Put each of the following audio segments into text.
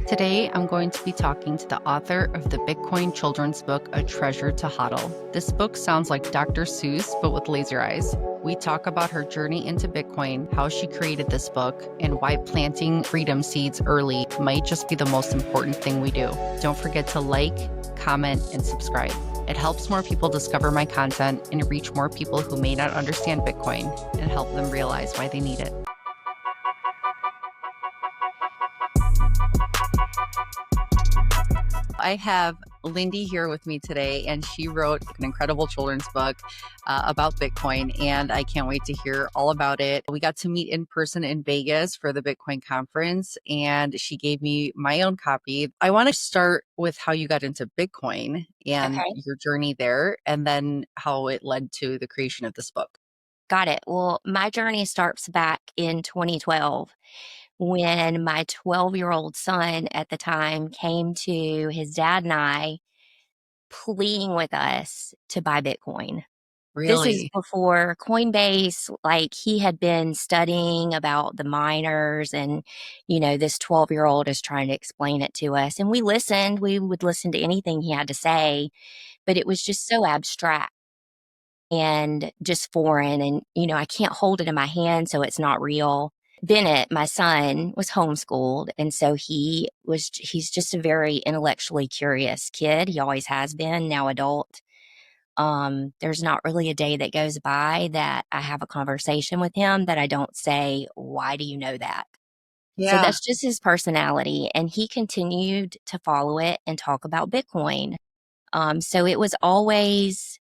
Today, I'm going to be talking to the author of the Bitcoin children's book, A Treasure to Hodl. This book sounds like Dr. Seuss, but with laser eyes. We talk about her journey into Bitcoin, how she created this book, and why planting freedom seeds early might just be the most important thing we do. Don't forget to like, comment, and subscribe. It helps more people discover my content and reach more people who may not understand Bitcoin and help them realize why they need it. I have Lindey here with me today, and she wrote an incredible children's book about Bitcoin, and I can't wait to hear all about it. We got to meet in person in Vegas for the Bitcoin conference, and she gave me my own copy. I want to start with how you got into Bitcoin and Okay, your journey there, and then how it led to the creation of this book. got it. Well, my journey starts back in 2012 when my 12-year-old son at the time came to his dad and I pleading with us to buy Bitcoin. This is Really? before Coinbase, like he had been studying about the miners and, this 12-year-old is trying to explain it to us. And we listened, we would listen to anything he had to say, but it was just so abstract and just foreign. And, I can't hold it in my hand, so it's not real. Bennett, my son, was homeschooled. And so he's just a very intellectually curious kid. He always has been, now adult. There's not really a day that goes by that I have a conversation with him that I don't say, "Why do you know that?" So Yeah. that's just his personality. And he continued to follow it and talk about Bitcoin. So it was always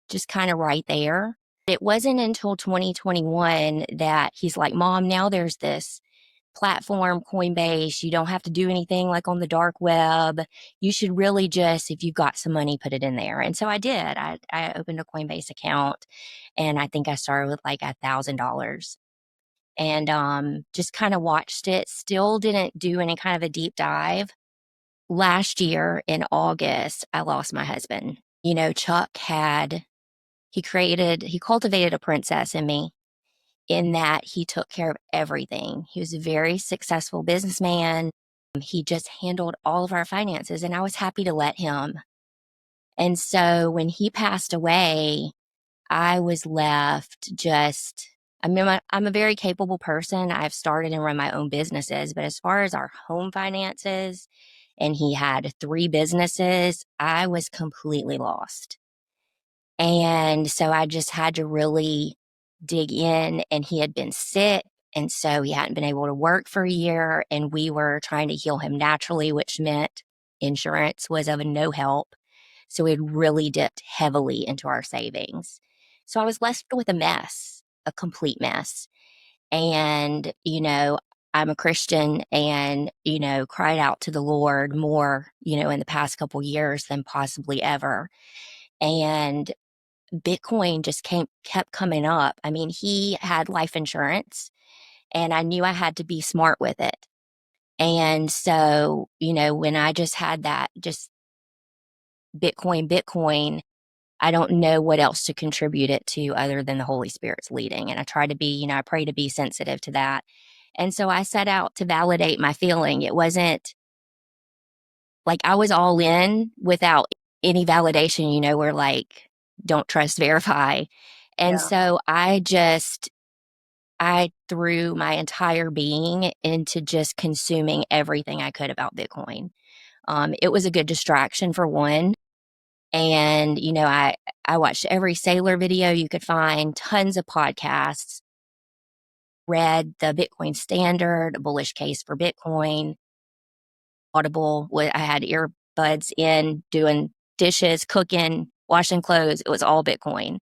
just kind of right there. It wasn't until 2021 that he's like, Mom, now there's this platform, Coinbase. You don't have to do anything like on the dark web. You should really just, if you've got some money, put it in there. And so I did. I opened a Coinbase account and I think I started with like $1,000 and just kind of watched it. Still didn't do any kind of a deep dive. Last year in August, I lost my husband. Chuck he cultivated a princess in me in that he took care of everything. He was a very successful businessman. He just handled all of our finances, and I was happy to let him. And so when he passed away, I was left just, I mean, I'm a very capable person. I've started and run my own businesses, but as far as our home finances, and he had 3 businesses, I was completely lost. And so I just had to really dig in, and he had been sick. And so he hadn't been able to work for a year, and we were trying to heal him naturally, which meant insurance was of no help. So it really dipped heavily into our savings. So I was left with a mess, a complete mess. And, I'm a Christian and, cried out to the Lord more, in the past couple years than possibly ever. And Bitcoin just kept coming up. I mean, he had life insurance and I knew I had to be smart with it. And so, when I just had that just Bitcoin, I don't know what else to contribute it to other than the Holy Spirit's leading. And I try to be, I pray to be sensitive to that. And so I set out to validate my feeling. It wasn't like I was all in without any validation, where like, don't trust, verify. And Yeah. so I threw my entire being into just consuming everything I could about Bitcoin. It was a good distraction for one. And, I watched every sailor video you could find, tons of podcasts, read the Bitcoin Standard, a bullish case for Bitcoin, Audible. I had earbuds in doing dishes, cooking, washing clothes. It was all Bitcoin.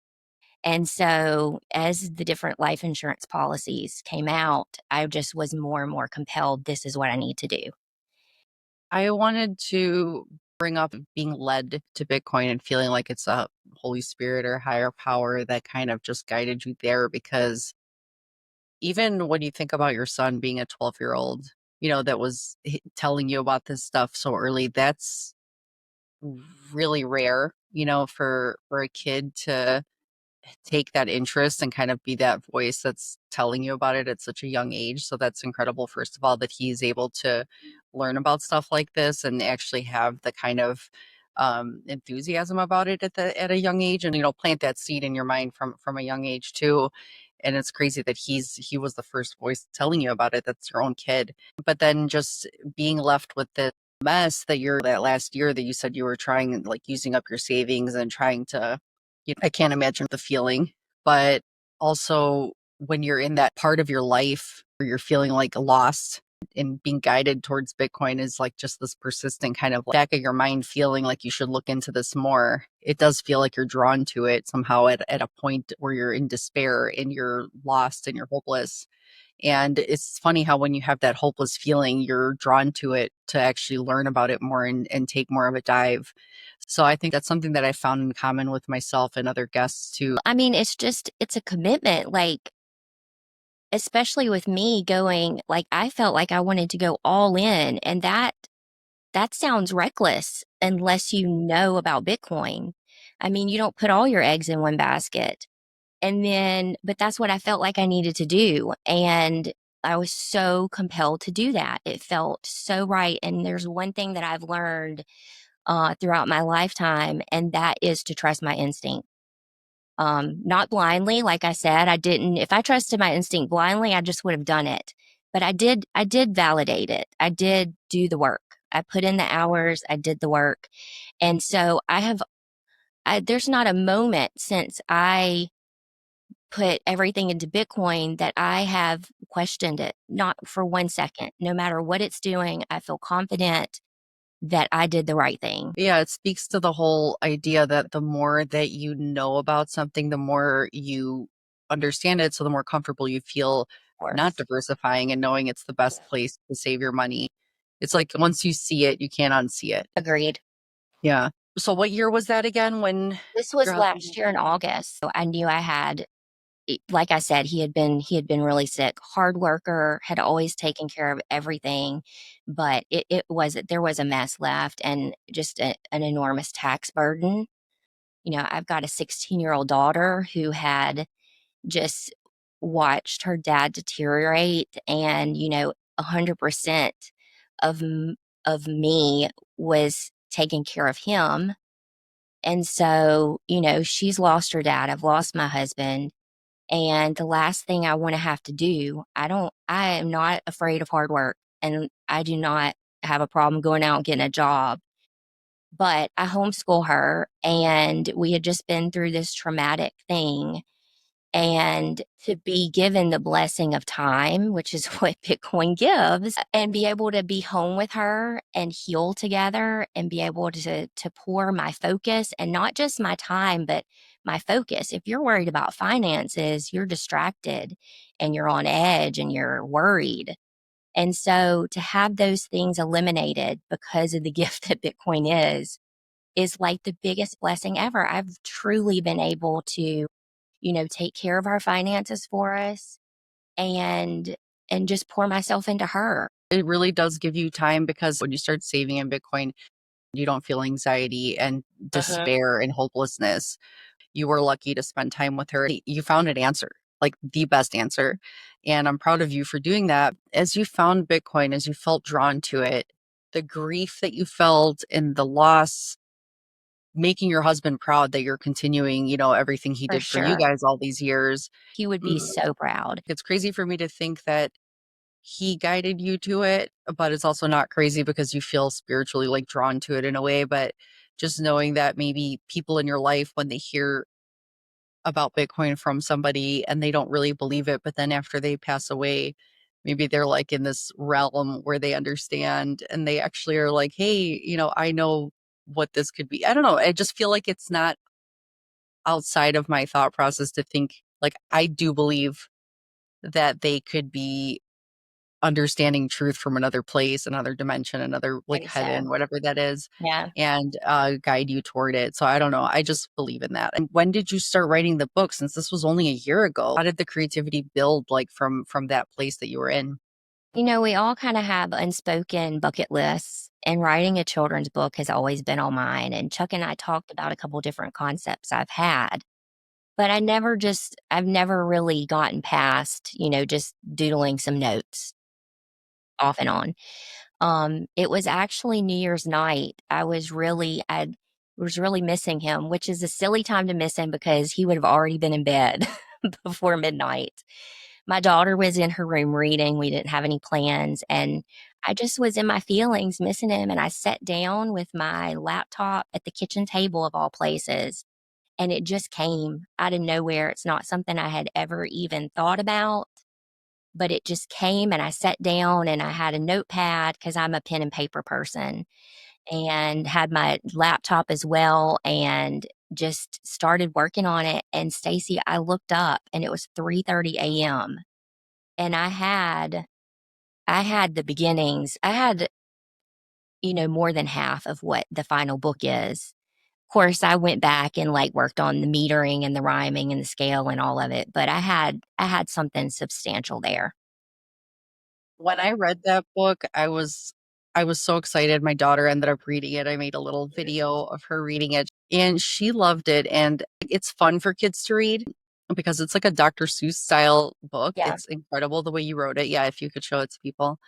And so as the different life insurance policies came out, I just was more and more compelled. This is what I need to do. I wanted to bring up being led to Bitcoin and feeling like it's a Holy Spirit or higher power that kind of just guided you there. Because even when you think about your son being a 12-year-old, that was telling you about this stuff so early, that's really rare, for a kid to take that interest and kind of be that voice that's telling you about it at such a young age. So that's incredible, first of all, that he's able to learn about stuff like this and actually have the kind of enthusiasm about it at a young age, and plant that seed in your mind from a young age too. And it's crazy that he was the first voice telling you about it. That's your own kid. But then just being left with the mess that last year that you said you were trying, like using up your savings and trying to, I can't imagine the feeling. But also when you're in that part of your life where you're feeling like lost, and being guided towards Bitcoin is like just this persistent kind of back of your mind feeling like you should look into this more. It does feel like you're drawn to it somehow at a point where you're in despair and you're lost and you're hopeless. And it's funny how when you have that hopeless feeling, you're drawn to it to actually learn about it more and take more of a dive. So I think that's something that I found in common with myself and other guests too. I mean, it's a commitment. Like, especially with me going, like, I felt like I wanted to go all in, and that sounds reckless unless you know about Bitcoin. I mean, you don't put all your eggs in one basket. But that's what I felt like I needed to do. And I was so compelled to do that. It felt so right. And there's one thing that I've learned throughout my lifetime, and that is to trust my instinct. Not blindly. Like I said, I didn't, if I trusted my instinct blindly, I just would have done it. But I did validate it. I did do the work. I put in the hours. I did the work. And so there's not a moment since I put everything into Bitcoin that I have questioned it, not for 1 second. No matter what it's doing, I feel confident that I did the right thing. Yeah, it speaks to the whole idea that the more that you know about something, the more you understand it. So the more comfortable you feel Of not course. diversifying and knowing it's the best place to save your money. It's like once you see it, you can't unsee it. Agreed. Yeah. So what year was that again when This your was husband? last year in August. So I knew I had, like I said, he had been really sick, hard worker, had always taken care of everything, but there was a mess left and just an enormous tax burden. I've got a 16-year-old daughter who had just watched her dad deteriorate, and 100% of of me was taking care of him. And so she's lost her dad, I've lost my husband, and the last thing I want to have to do, I am not afraid of hard work, and I do not have a problem going out and getting a job, but I homeschool her, and we had just been through this traumatic thing. And to be given the blessing of time, which is what Bitcoin gives, and be able to be home with her and heal together and be able to pour my focus, and not just my time, but my focus. If you're worried about finances, you're distracted and you're on edge and you're worried. And so to have those things eliminated because of the gift that Bitcoin is like the biggest blessing ever. I've truly been able to take care of our finances for us, and just pour myself into her. It really does give you time because when you start saving in Bitcoin, you don't feel anxiety and Uh-huh. despair and hopelessness. You were lucky to spend time with her. You found an answer, like the best answer. And I'm proud of you for doing that. As you found Bitcoin, as you felt drawn to it, the grief that you felt and the loss, making your husband proud that you're continuing, everything he For did for you sure. guys all these years. He would be Mm. so proud. It's crazy for me to think that he guided you to it, but it's also not crazy because you feel spiritually like drawn to it in a way. But just knowing that maybe people in your life, when they hear about Bitcoin from somebody and they don't really believe it, but then after they pass away, maybe they're like in this realm where they understand and they actually are like, hey, I know what this could be. I don't know. I just feel like it's not outside of my thought process to think like I do believe that they could be understanding truth from another place, another dimension, another I like think heaven, so. whatever that is, Yeah. and guide you toward it. So I don't know. I just believe in that. And when did you start writing the book? Since this was only a year ago, how did the creativity build like from that place that you were in? We all kind of have unspoken bucket lists, and writing a children's book has always been on mine. And Chuck and I talked about a couple different concepts I've had. but I've never really gotten past, just doodling some notes off and on. It was actually New Year's night. I was really missing him, which is a silly time to miss him because he would have already been in bed before midnight. My daughter was in her room reading. We didn't have any plans, and I just was in my feelings missing him. And I sat down with my laptop at the kitchen table of all places, and it just came out of nowhere. It's not something I had ever even thought about, but it just came, and I sat down and I had a notepad because I'm a pen and paper person, and had my laptop as well, and just started working on it. And Stacy, I looked up and it was 3:30 a.m. and I had the beginnings. I had, more than half of what the final book is. Of course, I went back and like worked on the metering and the rhyming and the scale and all of it, but I had something substantial there. When I read that book, I was so excited. My daughter ended up reading it. I made a little video of her reading it and she loved it. And it's fun for kids to read because it's like a Dr. Seuss style book. Yeah. It's incredible the way you wrote it. Yeah, if you could show it to people.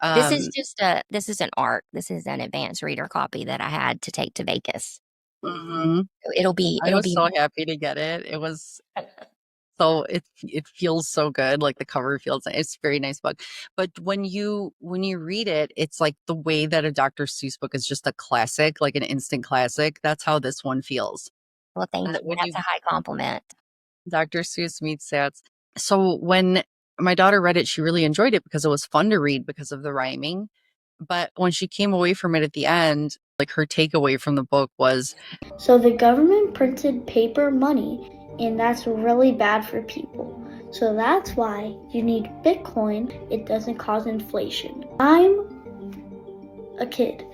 This is Um, this is an ARC. This is an advanced reader copy that I had to take to Vegas. mhm. I It'll was be so happy to get it. It was so it feels so good, like the cover feels it's a very nice book. But when you read it, it's like the way that a Dr. Seuss book is just a classic, like an instant classic. That's how this one feels. well, thank And you. when That's you a high compliment. Dr. Seuss meets Sats. So when my daughter read it, she really enjoyed it because it was fun to read because of the rhyming. But when she came away from it at the end, like her takeaway from the book was So the government printed paper money, and that's really bad for people. So that's why you need Bitcoin. It doesn't cause inflation. I'm a kid.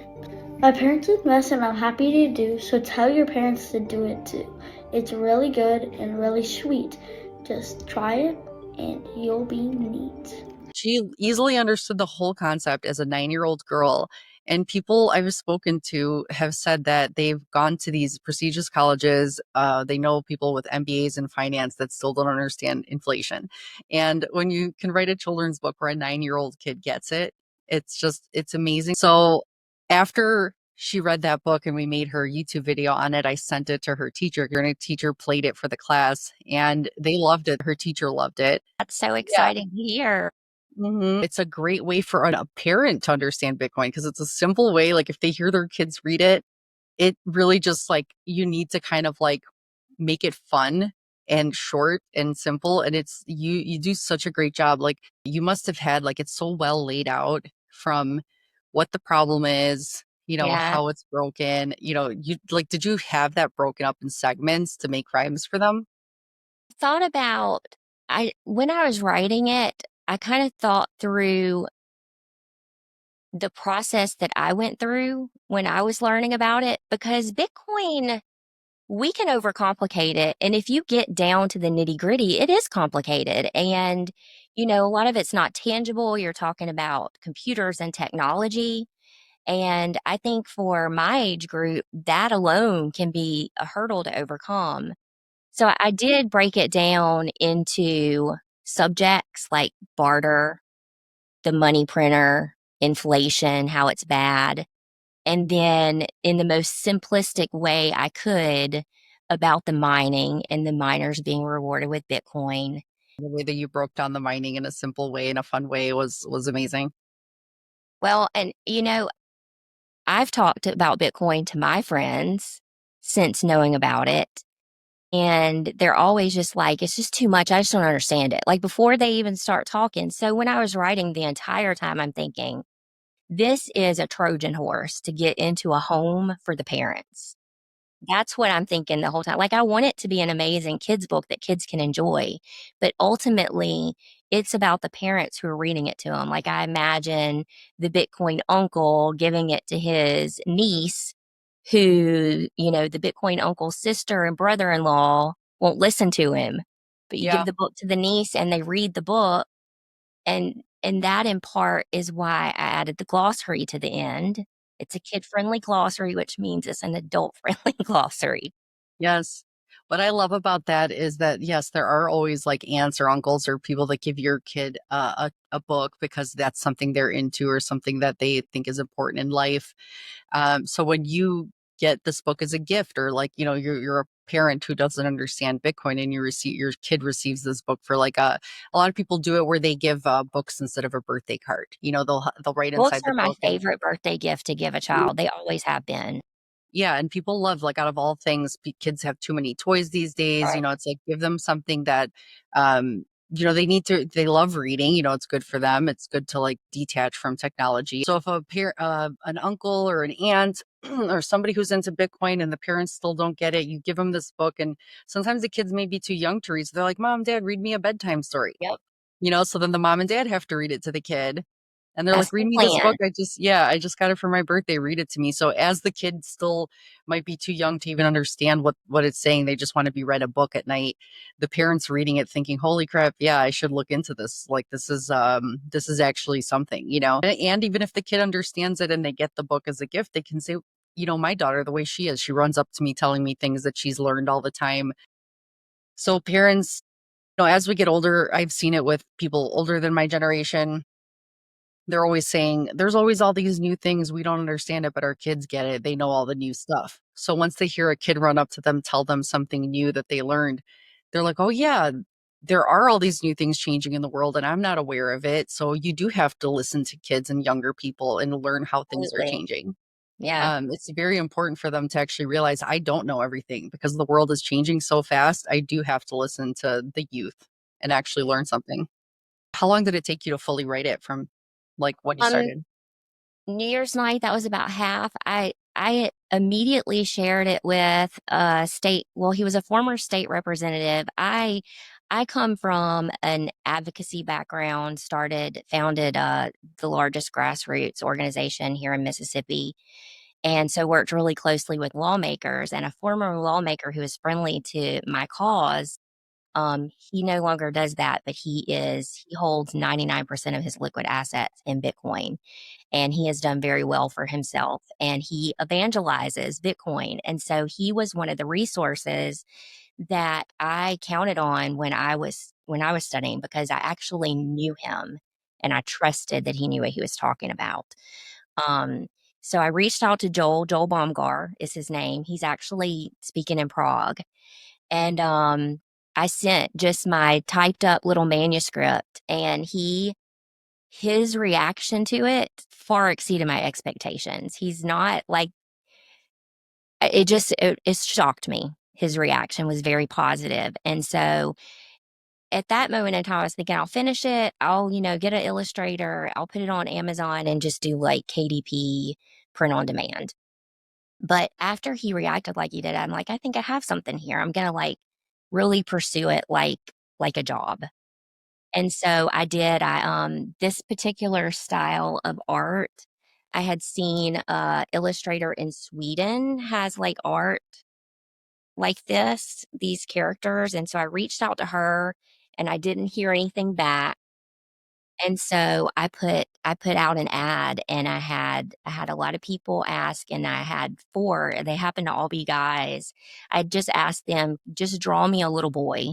My parents invest and I'm happy to do, so tell your parents to do it too. It's really good and really sweet. Just try it and you'll be neat. she easily understood the whole concept as a 9-year-old girl. And people I've spoken to have said that they've gone to these prestigious colleges. They know people with MBAs in finance that still don't understand inflation. And when you can write a children's book where a 9-year-old kid gets it, it's amazing. So after she read that book and we made her YouTube video on it, I sent it to her teacher. And her teacher played it for the class and they loved it. Her teacher loved it. That's so Yeah. exciting to hear. It's a great way for a parent to understand Bitcoin because it's a simple way. Like if they hear their kids read it, it really just like you need to kind of like make it fun and short and simple. And it's you do such a great job. Like you must have had like it's so well laid out from what the problem is, Yeah. how it's broken. You like did you have that broken up in segments to make rhymes for them? Thought about I When I was writing it, I kind of thought through the process that I went through when I was learning about it because Bitcoin, we can overcomplicate it. And if you get down to the nitty gritty, it is complicated. And, a lot of it's not tangible. You're talking about computers and technology. And I think for my age group, that alone can be a hurdle to overcome. So I did break it down into subjects like barter, the money printer, inflation, how it's bad, and then in the most simplistic way I could about the mining and the miners being rewarded with Bitcoin. The way that you broke down the mining in a simple way, in a fun way was amazing. Well, and I've talked about Bitcoin to my friends since knowing about it. And they're always just like, it's just too much. I just don't understand it. Like before they even start talking. So when I was writing the entire time, I'm thinking, this is a Trojan horse to get into a home for the parents. That's what I'm thinking the whole time. Like, I want it to be an amazing kids' book that kids can enjoy. But ultimately, it's about the parents who are reading it to them. Like, I imagine the Bitcoin uncle giving it to his niece, who, the Bitcoin uncle's sister and brother in law won't listen to him. But you give Yeah. the book to the niece and they read the book. And that in part is why I added the glossary to the end. It's a kid-friendly glossary, which means it's an adult-friendly glossary. Yes. What I love about that is that, yes, there are always like aunts or uncles or people that give your kid a book because that's something they're into or something that they think is important in life. So when you get this book as a gift, or like, you're a parent who doesn't understand Bitcoin and your kid receives this book for like a lot of people do it where they give books instead of a birthday card. They'll write Books inside the are my book and favorite birthday gift to give a child. They always have been. yeah, and people love, like, out of all things, kids have too many toys these days. Right. It's like give them something that, they love reading. It's good for them. It's good to like detach from technology. So if an uncle or an aunt or somebody who's into Bitcoin and the parents still don't get it, you give them this book. And sometimes the kids may be too young to read. So they're like, Mom, Dad, read me a bedtime story. Yep. So then the mom and dad have to read it to the kid. And they're That's like, the read me this plan. book. I just got it for my birthday. Read it to me. So as the kid still might be too young to even understand what it's saying, they just want to be read a book at night. The parents reading it thinking, holy crap, yeah, I should look into this. Like this is actually something, And even if the kid understands it and they get the book as a gift, they can say, my daughter, the way she is, she runs up to me telling me things that she's learned all the time. So parents, as we get older, I've seen it with people older than my generation. They're always saying, there's always all these new things. We don't understand it, but our kids get it. They know all the new stuff. So once they hear a kid run up to them, tell them something new that they learned, they're like, oh, yeah, there are all these new things changing in the world, and I'm not aware of it. So you do have to listen to kids and younger people and learn how things are Absolutely. changing. Yeah. It's very important for them to actually realize I don't know everything because the world is changing so fast. I do have to listen to the youth and actually learn something. How long did it take you to fully write it from like when you Um, started? New Year's night, that was about half. I immediately shared it with well, he was a former state representative. I come from an advocacy background, founded the largest grassroots organization here in Mississippi. And so worked really closely with lawmakers, and a former lawmaker who is friendly to my cause. He no longer does that, but he holds 99% of his liquid assets in Bitcoin, and he has done very well for himself, and he evangelizes Bitcoin. And so he was one of the resources that I counted on when I was studying, because I actually knew him and I trusted that he knew what he was talking about. Um, so I reached out to Joel Baumgar is his name. He's actually speaking in Prague. And I sent just my typed up little manuscript, and his reaction to it far exceeded my expectations. He's not like it shocked me. His reaction was very positive. And so at that moment in time, I was thinking, I'll finish it. I'll, get an illustrator. I'll put it on Amazon and just do like KDP, print on demand. But after he reacted like he did, I'm like, I think I have something here. I'm gonna like really pursue it like a job. And so I did. This particular style of art, I had seen a illustrator in Sweden has like art like these characters. And so I reached out to her and I didn't hear anything back. And so I put out an ad, and I had a lot of people ask, and I had four. They happened to all be guys. I just asked them, just draw me a little boy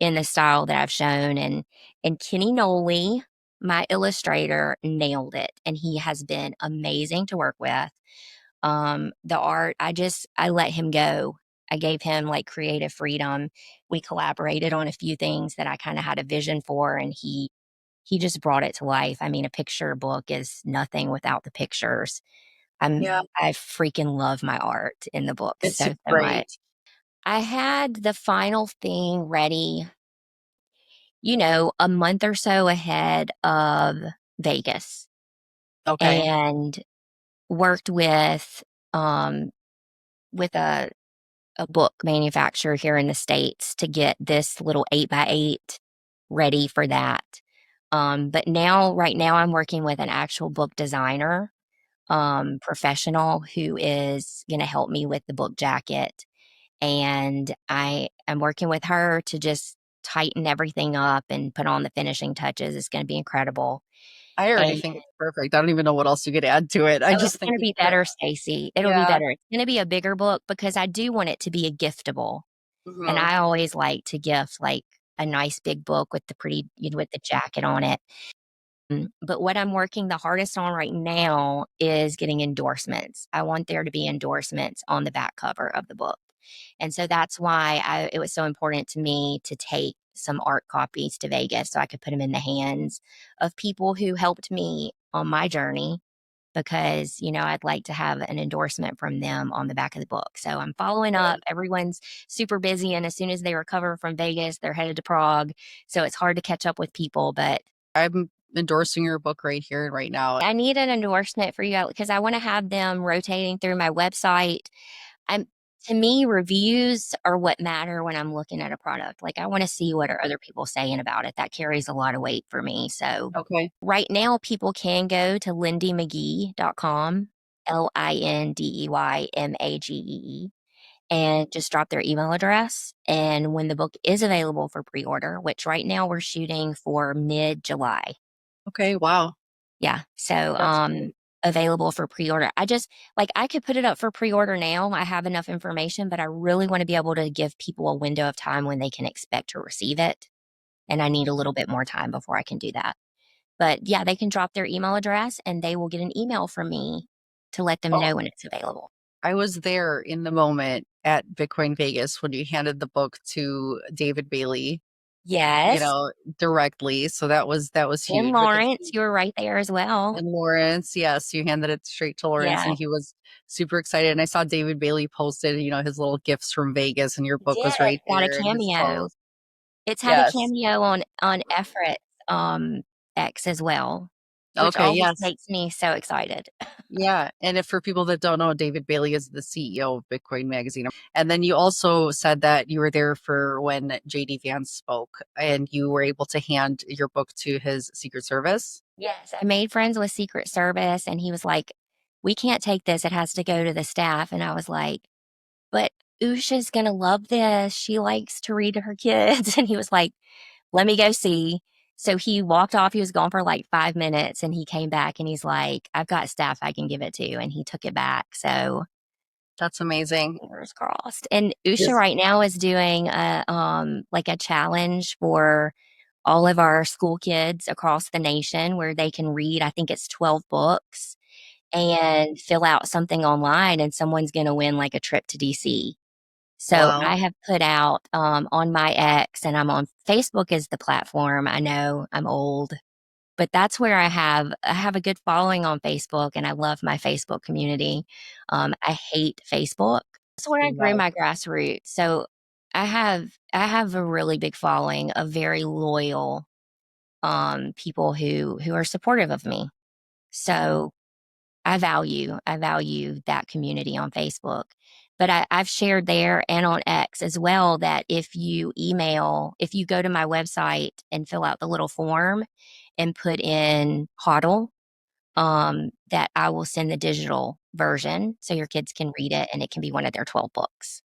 in the style that I've shown, and Kenny Noley, my illustrator, nailed it, and he has been amazing to work with. The art, I let him go. I gave him like creative freedom. We collaborated on a few things that I kind of had a vision for, and he just brought it to life. I mean, a picture book is nothing without the pictures. Yeah, I freaking love my art in the book it's so, super so much. great. I had the final thing ready, a month or so ahead of Vegas, Okay. and worked um with a book manufacturer here in the States to get this little 8x8 ready for that. But right now I'm working with an actual book designer, professional, who is going to help me with the book jacket. And I am working with her to just tighten everything up and put on the finishing touches. It's going to be incredible. I already And think it's perfect. I don't even know what else you could add to it. I oh, it's just think going to it's be perfect. better, Stacy. It'll be Yeah. better. It's going to be a bigger book because I do want it to be a giftable. And Mhm. I always like to gift like a nice big book with the pretty, with the jacket on it. But what I'm working the hardest on right now is getting endorsements. I want there to be endorsements on the back cover of the book. And so that's why it was so important to me to take some art copies to Vegas so I could put them in the hands of people who helped me on my journey because, I'd like to have an endorsement from them on the back of the book. So I'm following up. Good. Everyone's super busy. And as soon as they recover from Vegas, they're headed to Prague. So it's hard to catch up with people. But I'm endorsing your book right here and right now. I need an endorsement for you because I want to have them rotating through my website. I'm To me, reviews are what matter when I'm looking at a product. Like I want to see what are other people saying about it. That carries a lot of weight for me. So Okay. right now people can go to lindeymagee.com, Lindeymagee, and just drop their email address. And when the book is available for pre-order, which right now we're shooting for mid-July. Okay. Wow. Yeah. So, That's great. available for pre-order. I just like I could put it up for pre-order now. I have enough information, but I really want to be able to give people a window of time when they can expect to receive it. And I need a little bit more time before I can do that. But yeah, they can drop their email address and they will get an email from me to let them Oh, know when it's available. I was there in the moment at Bitcoin Vegas when you handed the book to David Bailey, you Yes. know, directly. So that was And huge because Lawrence, you were right there as well. and Lawrence, yes, you handed it straight to Lawrence Yeah. and he was super excited. And I saw David Bailey posted, his little gifts from Vegas and your It book did. was right Got a there in his cameo. post. It's had a Yes. cameo on Everett's X as well, which Okay, always yes. makes me so excited. Yeah, and if for people that don't know, David Bailey is the CEO of Bitcoin Magazine. And then you also said that you were there for when JD Vance spoke and you were able to hand your book to his Secret Service. Yes, I made friends with Secret Service and he was like, "We can't take this. It has to go to the staff." And I was like, "But Usha's going to love this. She likes to read to her kids." And he was like, "Let me go see." So he walked off. He was gone for like 5 minutes and he came back and he's like, "I've got staff I can give it to." And he took it back. So That's amazing. fingers crossed. And Usha Yes. right now is doing a challenge for all of our school kids across the nation where they can read, I think it's 12 books and fill out something online and someone's going to win like a trip to DC. So Wow. I have put out on my X and I'm on Facebook as the platform. I know I'm old, but that's where I have a good following on Facebook and I love my Facebook community. I hate Facebook. That's where I grew Wow. my grassroots. So I have a really big following of very loyal people who are supportive of me. So I value that community on Facebook. But I've shared there and on X as well that if you go to my website and fill out the little form and put in Hodl, that I will send the digital version so your kids can read it and it can be one of their 12 books.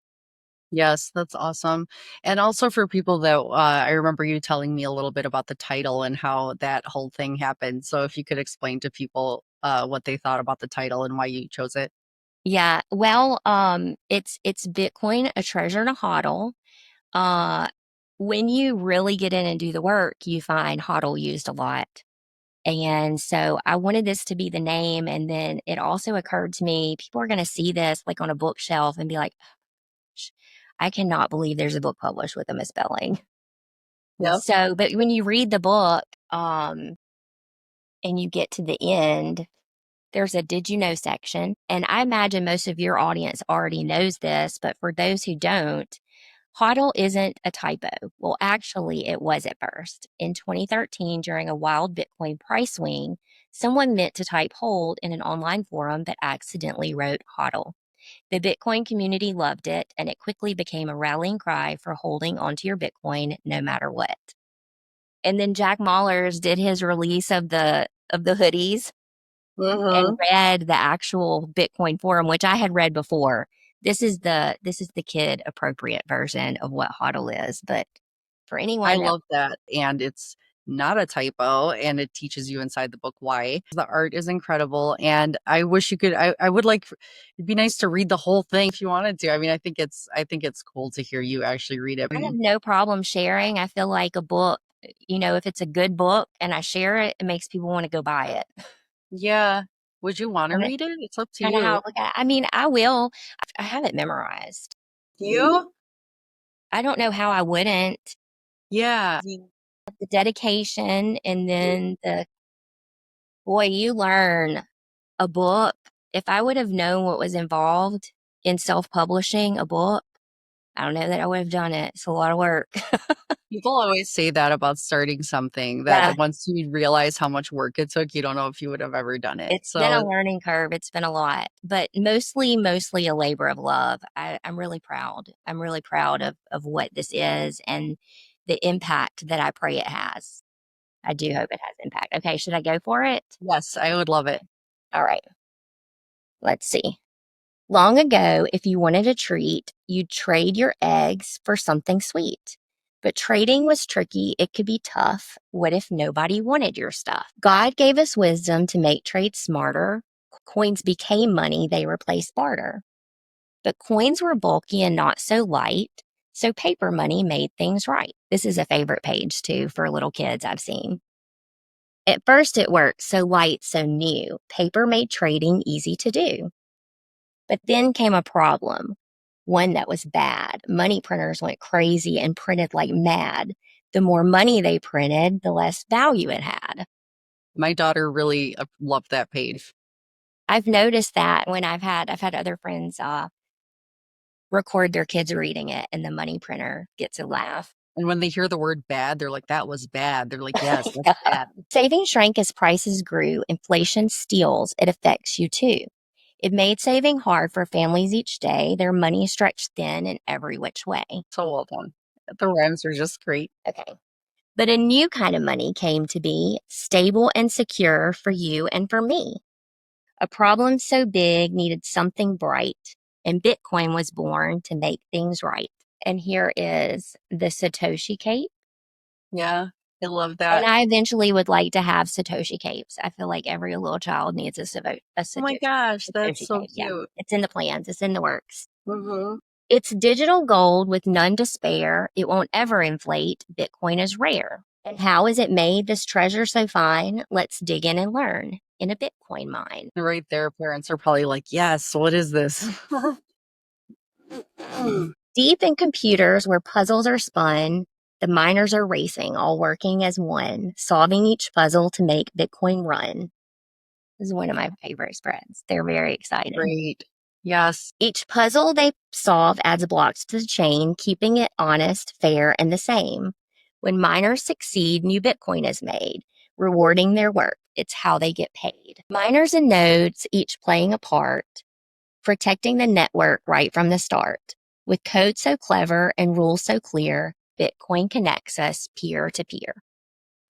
Yes, that's awesome. And also for people that I remember you telling me a little bit about the title and how that whole thing happened. So if you could explain to people what they thought about the title and why you chose it. Yeah, well, it's Bitcoin, a treasure to hodl. Uh, when you really get in and do the work, you find hodl used a lot. And so I wanted this to be the name. And then it also occurred to me, people are going to see this like on a bookshelf and be like, "Sh- I cannot believe there's a book published with a misspelling." Yep. So, but when you read the book, and you get to the end, there's a did you know section. And I imagine most of your audience already knows this, but for those who don't, HODL isn't a typo. Well, actually, it was at first. In 2013, during a wild Bitcoin price swing, someone meant to type hold in an online forum but accidentally wrote HODL. The Bitcoin community loved it, and it quickly became a rallying cry for holding onto your Bitcoin no matter what. And then Jack Mallers did his release of the hoodies and Mm-hmm. read the actual Bitcoin forum, which I had read before. This is the kid appropriate version of what HODL is. But for I anyone that love that. And it's not a typo, and it teaches you inside the book why. The art is incredible, and I wish you could. I would like. It'd be nice to read the whole thing if you wanted to. I mean, I think it's cool to hear you actually read it. I have no problem sharing. I feel like a book, if it's a good book and I share it, it makes people want to go buy it. Yeah. Would you want to read it? It's up to Kind of how you. I look at it. I mean, I will. I have it memorized. You? I don't know how I wouldn't. Yeah. The dedication and then you learn a book. If I would have known what was involved in self-publishing a book, I don't know that I would have done it. It's a lot of work. People always say that about starting something, Yeah. that once you realize how much work it took, you don't know if you would have ever done it. It's been a learning curve. It's been a lot, but mostly a labor of love. I'm really proud. I'm really proud of what this is and the impact that I pray it has. I do hope it has impact. Okay, should I go for it? Yes, I would love it. All right. Let's see. Long ago, if you wanted a treat, you'd trade your eggs for something sweet. But trading was tricky. It could be tough. What if nobody wanted your stuff? God gave us wisdom to make trade smarter. Coins became money. They replaced barter. But coins were bulky and not so light. So paper money made things right. This is a favorite page too for little kids I've seen. At first it worked so light, so new. Paper made trading easy to do. But then came a problem, one that was bad. Money printers went crazy and printed like mad. The more money they printed, the less value it had. My daughter really loved that page. I've noticed that when I've had other friends record their kids reading it, and the money printer gets a laugh. And when they hear the word bad, they're like, that was bad. They're like, yes, that's bad. Savings shrank as prices grew. Inflation steals. It affects you too. It made saving hard for families each day. Their money stretched thin in every which way. So well done. The rhymes are just great. Okay. But a new kind of money came to be, stable and secure for you and for me. A problem so big needed something bright, and Bitcoin was born to make things right. And here is the Satoshi cape. Yeah, I love that. And I eventually would like to have Satoshi capes. I feel like every little child needs a Satoshi. Oh my gosh, that's so cape. cute. Yeah, it's in the plans. It's in the works. Mm-hmm. It's digital gold with none to spare. It won't ever inflate. Bitcoin is rare. And how is it made, this treasure so fine? Let's dig in and learn in a Bitcoin mine. Right there, parents are probably like, yes, what is this? Deep in computers where puzzles are spun, the miners are racing, all working as one, solving each puzzle to make Bitcoin run. This is one of my favorite spreads. They're very exciting. Great. Yes. Each puzzle they solve adds blocks to the chain, keeping it honest, fair, and the same. When miners succeed, new Bitcoin is made, rewarding their work. It's how they get paid. Miners and nodes, each playing a part, protecting the network right from the start. With code so clever and rules so clear, Bitcoin connects us peer to peer.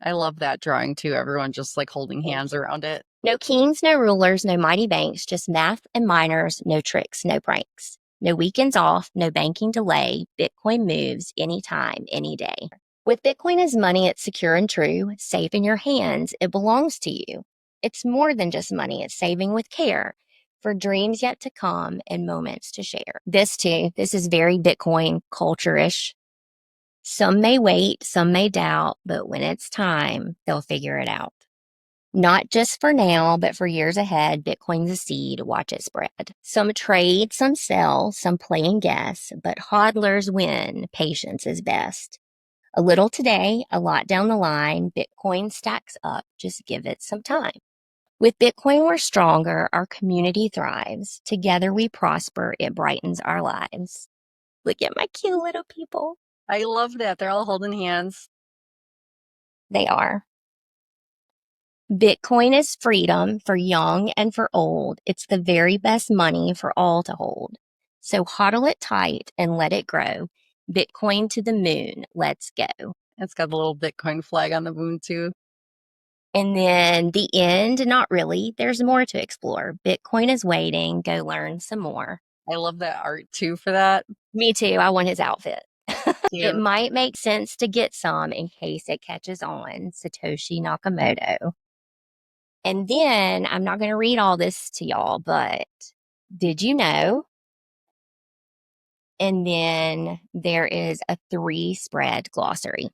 I love that drawing too. Everyone just like holding hands around it. No kings, no rulers, no mighty banks, just math and miners, no tricks, no pranks. No weekends off, no banking delay. Bitcoin moves anytime, any day. With Bitcoin as money, it's secure and true, safe in your hands. It belongs to you. It's more than just money. It's saving with care for dreams yet to come and moments to share. This is very Bitcoin culture-ish. Some may wait, some may doubt, but when it's time, they'll figure it out. Not just for now, but for years ahead, Bitcoin's a seed, watch it spread. Some trade, some sell, some play and guess, but hodlers win, patience is best. A little today, a lot down the line, Bitcoin stacks up, just give it some time. With Bitcoin, we're stronger, our community thrives. Together we prosper, it brightens our lives. Look at my cute little people. I love that. They're all holding hands. They are. Bitcoin is freedom for young and for old. It's the very best money for all to hold. So hodl it tight and let it grow. Bitcoin to the moon. Let's go. It's got the little Bitcoin flag on the moon too. And then the end, not really. There's more to explore. Bitcoin is waiting. Go learn some more. I love that art too for that. Me too. I want his outfit. It Cute. might make sense to get some in case it catches on. Satoshi Nakamoto. And then I'm not going to read all this to y'all, but did you know? And then there is a 3 spread glossary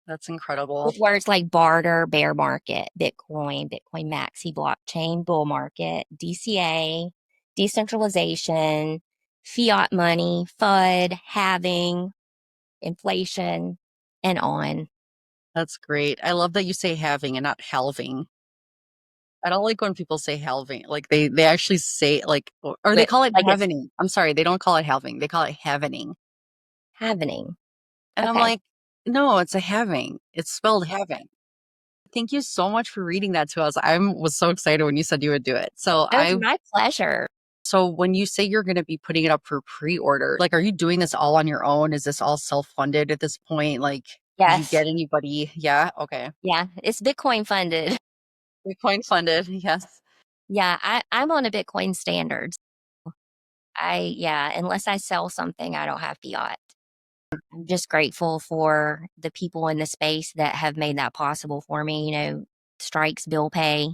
That's incredible. with words like barter, bear market, Bitcoin, Bitcoin maxi, blockchain, bull market, DCA, decentralization, fiat money, FUD, halving, inflation, and on. That's great. I love that you say having and not halving. I don't like when people say halving. Like they actually say like or they But call it like it's halvening. I'm sorry, they don't call it halving. They call it halvening. happening. And I'm Okay. like, no, it's a having. It's spelled having. Thank you so much for reading that to us. I was so excited when you said you would do it. It was my pleasure. So when you say you're going to be putting it up for pre-order, like, are you doing this all on your own? Is this all self-funded at this point? Like, did you Yes. get anybody? Yeah. Okay. Yeah. It's Bitcoin funded. Bitcoin funded. Yes. Yeah. I'm on a Bitcoin standard. Unless I sell something, I don't have fiat. I'm just grateful for the people in the space that have made that possible for me. Strikes, bill pay,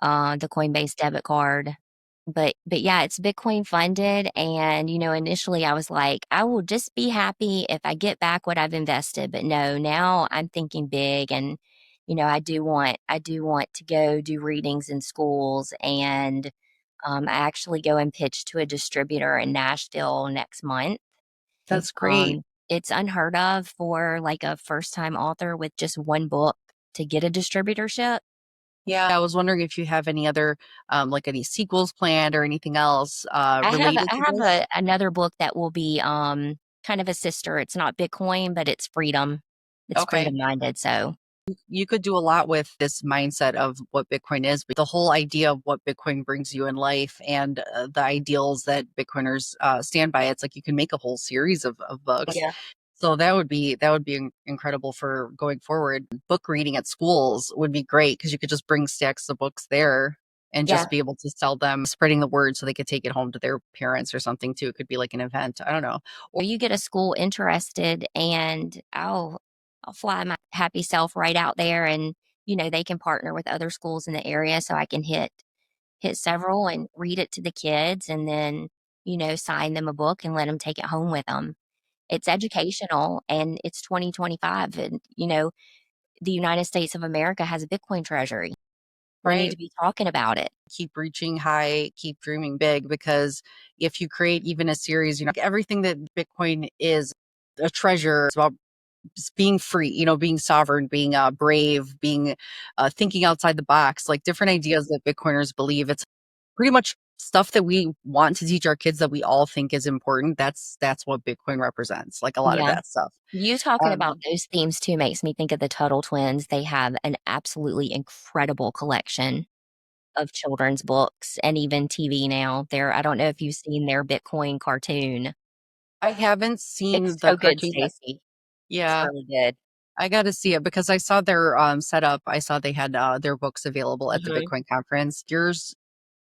the Coinbase debit card. But yeah, it's Bitcoin funded. And, initially I was like, I will just be happy if I get back what I've invested. But no, now I'm thinking big and I do want to go do readings in schools and I actually go and pitch to a distributor in Nashville next month. That's great. Um, it's unheard of for like a first time author with just one book to get a distributorship. Yeah. I was wondering if you have any other, like any sequels planned or anything else, I have related I to have this. another book that will be kind of a sister. It's not Bitcoin, but it's freedom. It's Okay. freedom minded. So You could do a lot with this mindset of what Bitcoin is, but the whole idea of what Bitcoin brings you in life and the ideals that Bitcoiners stand by. It's like you can make a whole series of books. yeah. So that would be incredible for going forward. Book reading at schools would be great because you could just bring stacks of books there and Yeah. just be able to sell them, spreading the word so they could take it home to their parents or something too. It could be like an event. I don't know. Or you get a school interested and I'll fly my happy self right out there and they can partner with other schools in the area so I can hit several and read it to the kids and then sign them a book and let them take it home with them. It's educational and it's 2025 and the United States of America has a Bitcoin treasury. We need Right? to be talking about it. Keep reaching high, keep dreaming big, because if you create even a series, everything that Bitcoin is a treasure. It's about just being free, being sovereign, being brave, being thinking outside the box, like different ideas that Bitcoiners believe. It's pretty much stuff that we want to teach our kids that we all think is important. That's what Bitcoin represents, like a lot of Yeah. that stuff. You talking Um, about those themes too makes me think of the Tuttle twins. They have an absolutely incredible collection of children's books and even TV now. I don't know if you've seen their Bitcoin cartoon. I haven't It's seen the so good, cartoon yet. Stacy. It's Yeah, really good. I got to see it because I saw their setup. I saw they had their books available at the Mhm. Bitcoin conference. Yours,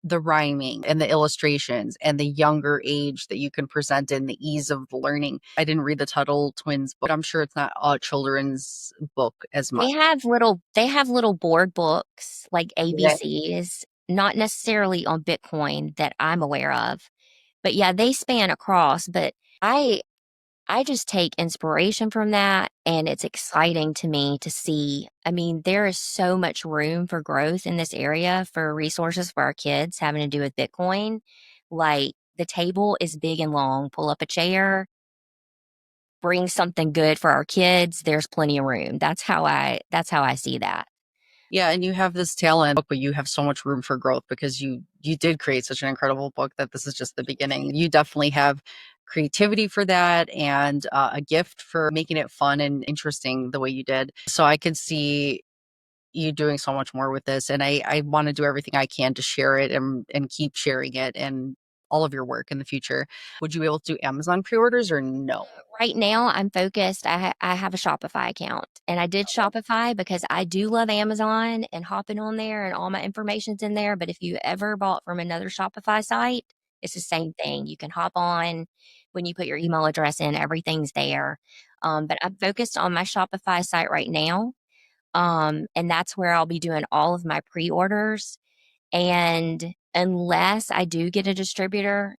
the rhyming and the illustrations and the younger age that you can present in the ease of learning. I didn't read the Tuttle twins book. I'm sure it's not a children's book as much. They have little board books like Yeah. ABCs, not necessarily on Bitcoin that I'm aware of. But yeah, they span across, but I just take inspiration from that and it's exciting to me to see. I mean, there is so much room for growth in this area for resources for our kids having to do with Bitcoin. Like the table is big and long. Pull up a chair, bring something good for our kids. There's plenty of room. That's how I see that. Yeah, and you have this talent, but you have so much room for growth because you did create such an incredible book that this is just the beginning. You definitely have creativity for that and a gift for making it fun and interesting the way you did. So I could see you doing so much more with this, and I want to do everything I can to share it and keep sharing it and all of your work in the future. Would you be able to do Amazon pre-orders or no? Right now, I'm focused. I have a Shopify account, and I did Shopify because I do love Amazon and hopping on there, and all my information's in there. But if you ever bought from another Shopify site, It's the same thing. You can hop on when you put your email address in, everything's there. But I'm focused on my Shopify site right now. And that's where I'll be doing all of my pre-orders. And unless I do get a distributor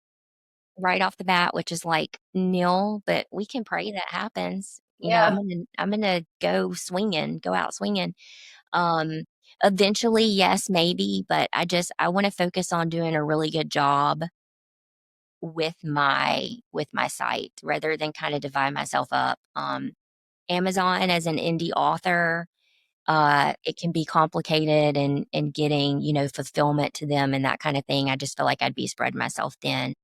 right off the bat, which is like nil, but we can pray that happens. You know, Yeah. I'm gonna go out swinging. Um, Eventually, yes, maybe, but I want to focus on doing a really good job with my site rather than kind of divide myself up. Amazon as an indie author, it can be complicated and getting, you know, fulfillment to them and that kind of thing. I just feel like I'd be spreading myself thin.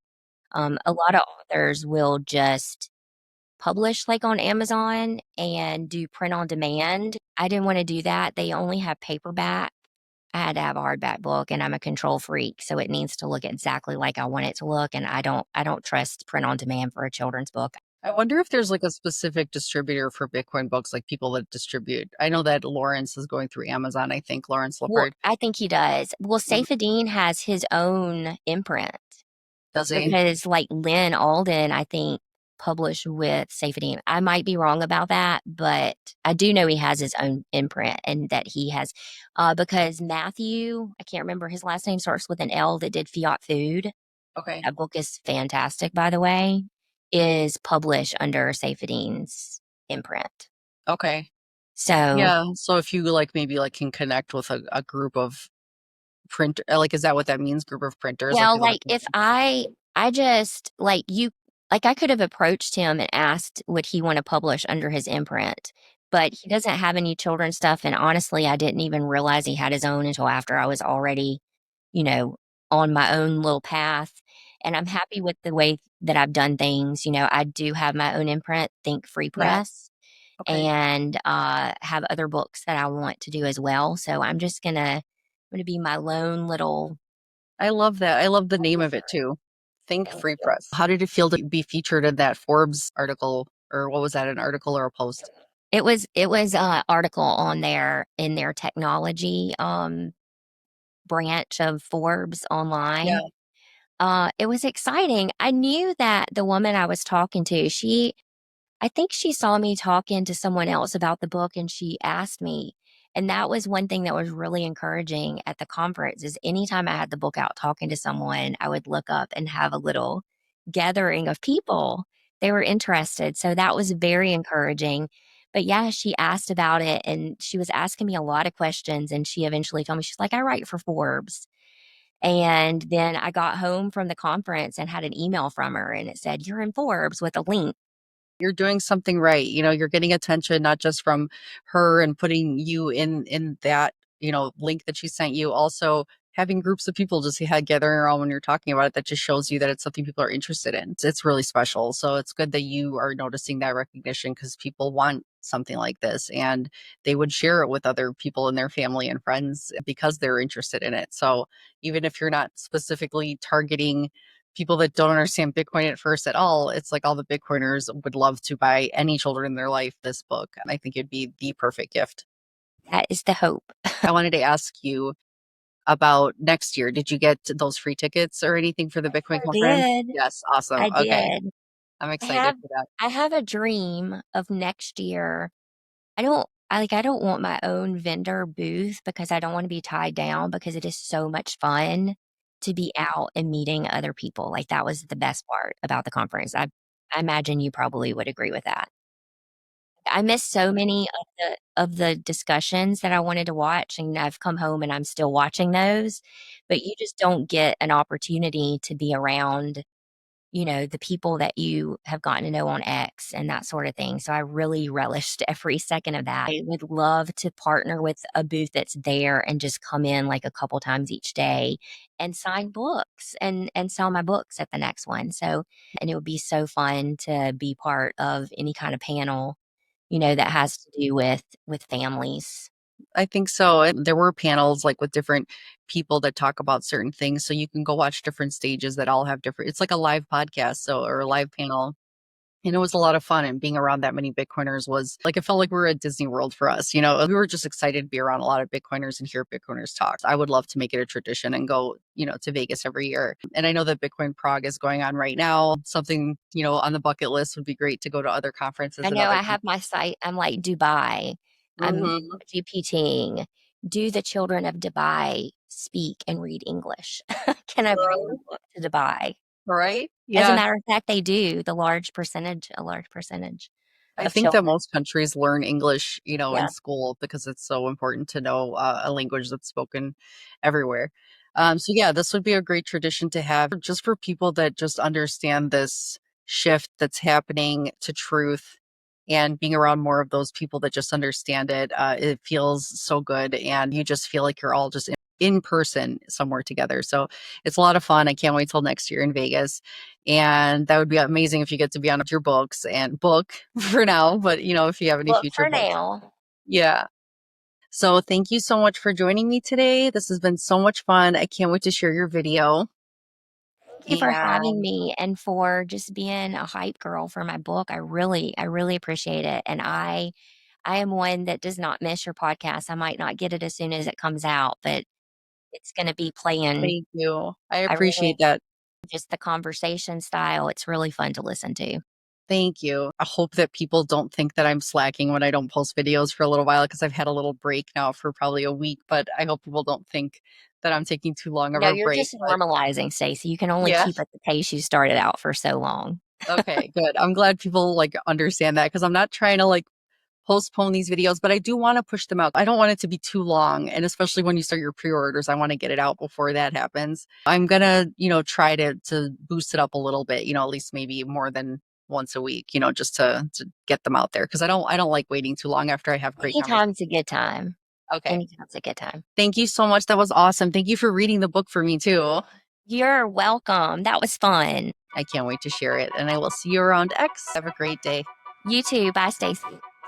A lot of authors will just publish like on Amazon and do print on demand. I didn't want to do that. They only have paperback. I had to have a hardback book and I'm a control freak, so it needs to look exactly like I want it to look and I don't trust print on demand for a children's book. I wonder if there's like a specific distributor for Bitcoin books, like people that distribute. I know that Lawrence is going through Amazon, I think, Lawrence Well, Lippard. I think he does. Well, Safedine has his own imprint Does he? because like Lynn Alden, I think, published with Safedine. I might be wrong about that, but I do know he has his own imprint and that he has because Matthew, I can't remember his last name, starts with an L, that did Fiat Food. Okay. That book is fantastic, by the way, is published under Safedine's imprint. Okay. So, Yeah. So if you like maybe like can connect with a group of print like is that what that means? Group of printers, like well, people that like if I just like you, like I could have approached him and asked would he want to publish under his imprint, but he doesn't have any children's stuff. And honestly, I didn't even realize he had his own until after I was already, you know, on my own little path. And I'm happy with the way that I've done things. You know, I do have my own imprint, Think Free Yeah. Press, Okay. and have other books that I want to do as well. So I'm gonna be my lone little. I love that. I love the name of it too. Think Free Press. How did it feel to be featured in that Forbes article, or what was that, an article or a post? It was a article on their in their technology branch of Forbes Yeah. online. It was exciting. I knew that the woman I was talking to, I think she saw me talking to someone else about the book and she asked me. And that was one thing that was really encouraging at the conference is anytime I had the book out talking to someone, I would look up and have a little gathering of people. They were interested. So that was very encouraging. But yeah, she asked about it and she was asking me a lot of questions. And she eventually told me, she's like, I write for Forbes. And then I got home from the conference and had an email from her and it said, You're in Forbes with a link. You're doing something right. You know, you're getting attention not just from her and putting you in that, you know, link that she sent you, also having groups of people just gathering around when you're talking about it, that just shows you that it's something people are interested in. It's really special. So it's good that you are noticing that recognition because people want something like this and they would share it with other people in their family and friends because they're interested in it. So even if you're not specifically targeting people that don't understand Bitcoin at first at all, it's like all the Bitcoiners would love to buy any children in their life this book. And I think it'd be the perfect gift. That is the hope. I wanted to ask you about next year. Did you get those free tickets or anything for the Bitcoin Sure conference? did. Yes, awesome. I Okay. did. I'm I excited have for that. I have a dream of next year. I don't want my own vendor booth because I don't want to be tied down because it is so much fun to be out and meeting other people. Like that was the best part about the conference. I imagine you probably would agree with that. I missed so many of the discussions that I wanted to watch and I've come home and I'm still watching those, but you just don't get an opportunity to be around, you know, the people that you have gotten to know on X and that sort of thing. So I really relished every second of that. I would love to partner with a booth that's there and just come in like a couple times each day and sign books and sell my books at the next one. So and it would be so fun to be part of any kind of panel, you know, that has to do with families. I think so. And there were panels like with different people that talk about certain things. So you can go watch different stages that all have different, it's like a live podcast. So, or a live panel. And it was a lot of fun, and being around that many Bitcoiners was like, it felt like we were at Disney World for us. We were just excited to be around a lot of Bitcoiners and hear Bitcoiners talk. I would love to make it a tradition and go, to Vegas every year. And I know that Bitcoin Prague is going on right now. Something, on the bucket list would be great to go to other conferences I and know other I have my site. I'm like Dubai. I'm Mhm. GPTing. Do the children of Dubai speak and read English? Can I bring the book to Dubai? Right? As a Yeah. matter of fact, they do. A large percentage I of think that children. most countries learn English, in Yeah. school because it's so important to know a language that's spoken everywhere. So yeah, this would be a great tradition to have just for people that just understand this shift that's happening to truth, and being around more of those people that just understand it. It feels so good, and you just feel like you're all just in person somewhere together. So it's a lot of fun. I can't wait till next year in Vegas. And that would be amazing if you get to be on your books and book for now, but if you have any Look, future for books. now, Yeah. So thank you so much for joining me today. This has been so much fun. I can't wait to share your video. thank you for having And me and for just being a hype girl for my book. I really appreciate it. And I am one that does not miss your podcast. I might not get it as soon as it comes out, but it's going to be playing. thank you. I I really appreciate that. just the conversation style. It's really fun to listen to. Thank you. I hope that people don't think that I'm slacking when I don't post videos for a little while, because I've had a little break now for probably a week, but I hope people don't think that I'm taking too long of No, a you're break. just But normalizing, Stacey. You can only yeah. keep at the pace you started out for so long. Okay, good. I'm glad people like understand that, because I'm not trying to like postpone these videos, but I do want to push them out. I don't want it to be too long. And especially when you start your pre-orders, I want to get it out before that happens. I'm gonna, try to boost it up a little bit, at least maybe more than once a week, just to get them out there. Cause I don't like waiting too long after I have great conversations. Anytime's a good time. Okay. Anytime's a good time. Thank you so much. That was awesome. Thank you for reading the book for me too. You're welcome. That was fun. I can't wait to share it. And I will see you around X. Have a great day. You too. Bye, Stacey.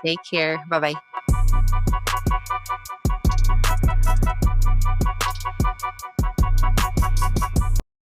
Take care. Bye bye.